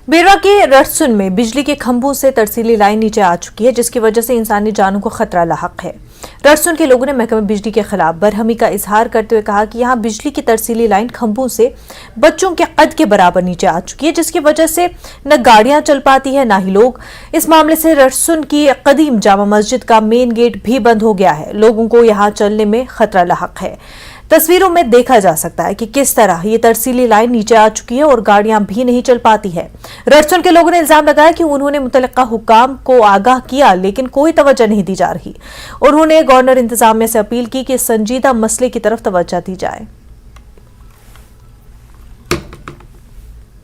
बेरवा के रड़सुन में बिजली के खंभों से तरसीली लाइन नीचे आ चुकी है, जिसकी वजह से इंसानी जानों को खतरा लाहक है। रड़सुन के लोगों ने महकमे बिजली के खिलाफ बरहमी का इजहार करते हुए कहा कि यहाँ बिजली की तरसीली लाइन खंभों से बच्चों के कद के बराबर नीचे आ चुकी है, जिसकी वजह से न गाड़ियां चल पाती है न ही लोग। इस मामले से रड़सुन की कदीम जामा मस्जिद का मेन गेट भी बंद हो गया है। लोगों को यहाँ चलने में खतरा लाहक है। तस्वीरों में देखा जा सकता है कि किस तरह ये तरसीली लाइन नीचे आ चुकी है और गाड़ियां भी नहीं चल पाती है। रड़सुन के लोगों ने इल्जाम लगाया कि उन्होंने मुतल्लिका हुक्काम को आगाह किया, लेकिन कोई तवज्जो नहीं दी जा रही। उन्होंने गवर्नर इंतजामिया से अपील की कि संजीदा मसले की तरफ तवज्जो दी जाए।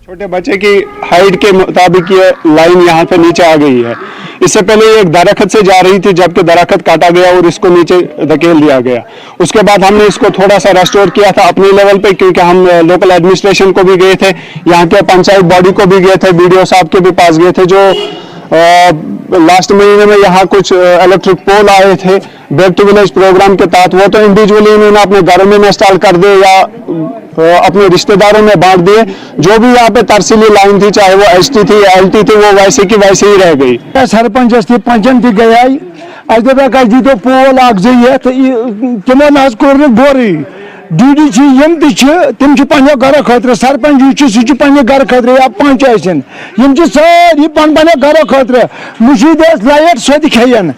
छोटे बच्चे की हाइट के मुताबिक ये लाइन यहाँ पे नीचे आ गई है। इससे पहले ये एक दरख्त से जा रही थी, जबकि दरख्त काटा गया और इसको नीचे धकेल दिया गया। उसके बाद हमने इसको थोड़ा सा रेस्टोर किया था अपने लेवल पे, क्योंकि हम लोकल एडमिनिस्ट्रेशन को भी गए थे, यहाँ के पंचायत बॉडी को भी गए थे, बीडीओ साहब के भी पास गए थे। जो लास्ट महीने में यहाँ कुछ इलेक्ट्रिक पोल आए थे बैक टू विलेज प्रोग्राम के तहत, वो तो इंडिविजुअली इन्होंने अपने घरों में इंस्टॉल कर दिए या अपने रिश्तेदारों में बांट दिए। जो भी यहाँ पे तरसीली लाइन थी, चाहे वो एसटी थी या एलटी थी, वो वैसे की वैसे ही रह गई। सरपंच थी पंचन थी गया दी तो पोल तमो न कोर बोरी डीडी तम घर खतर सरपंच सह घर खतर या पंच सारी पन घर खतर मुशीद लाइट सो खेन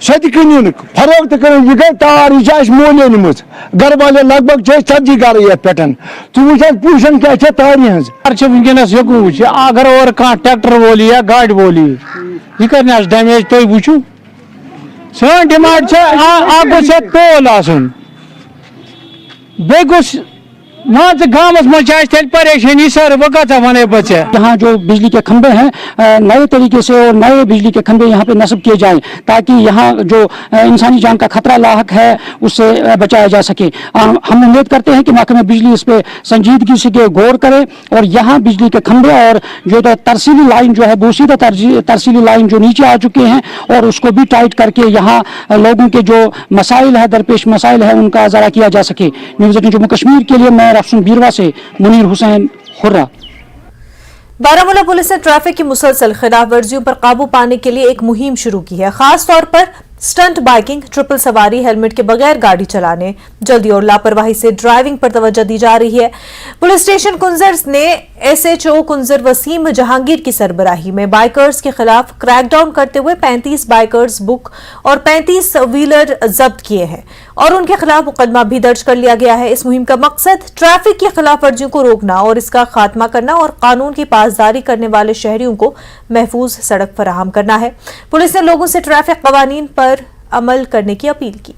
सो कन फरोख्त कर यह गई तार यह मोल निम घर वाले लगभग 40 घर ये पे तु वो पोजिशन क्या तार वनस वो अगर और ट्रैक्टर वोल या गाड़ वोल यह कर डैमेज तुम वो सन डिमांड पोल आसन बे गाँव मज परेशानी सर वो कथा वन बच्चे। यहाँ जो बिजली के खंभे हैं नए तरीके से और नए बिजली के खंभे यहाँ पे नस्ब किए जाएं, ताकि यहाँ जो इंसानी जान का खतरा लाहक है उससे बचाया जा सके। हम उम्मीद करते हैं कि महकमे बिजली इस पे संजीदगी से गौर करे और यहाँ बिजली के खंभे और जो तरसीली लाइन जो है बोसीदा तरसीली लाइन जो नीचे आ चुके हैं और उसको भी टाइट करके यहाँ लोगों के जो मसाइल है, दरपेश मसाइल है, उनका ज़रा किया जा सके। न्यूज़ 18 जम्मू कश्मीर के लिए मैं रड़सुन बीरवा से मुनीर हुसैन हुर्रा। बारामूला पुलिस ने ट्रैफिक की मुसलसल खिलाफ वर्जियों पर काबू पाने के लिए एक मुहिम शुरू की है। खास तौर पर स्टंट बाइकिंग, ट्रिपल सवारी, हेलमेट के बगैर गाड़ी चलाने, जल्दी और लापरवाही से ड्राइविंग पर तवज्जो दी जा रही है। पुलिस स्टेशन कुंजर ने एसएचओ कुंजर वसीम जहांगीर की सरबराही में बाइकर्स के खिलाफ क्रैकडाउन करते हुए 35 बाइकर्स बुक और 35 व्हीलर जब्त किए हैं और उनके खिलाफ मुकदमा भी दर्ज कर लिया गया है। इस मुहिम का मकसद ट्रैफिक की खिलाफ वर्जियों को रोकना और इसका खात्मा करना और कानून की पासदारी करने वाले शहरियों को महफूज सड़क फराहम करना है। पुलिस ने लोगों से ट्रैफिक कवानीन पर अमल करने की अपील की।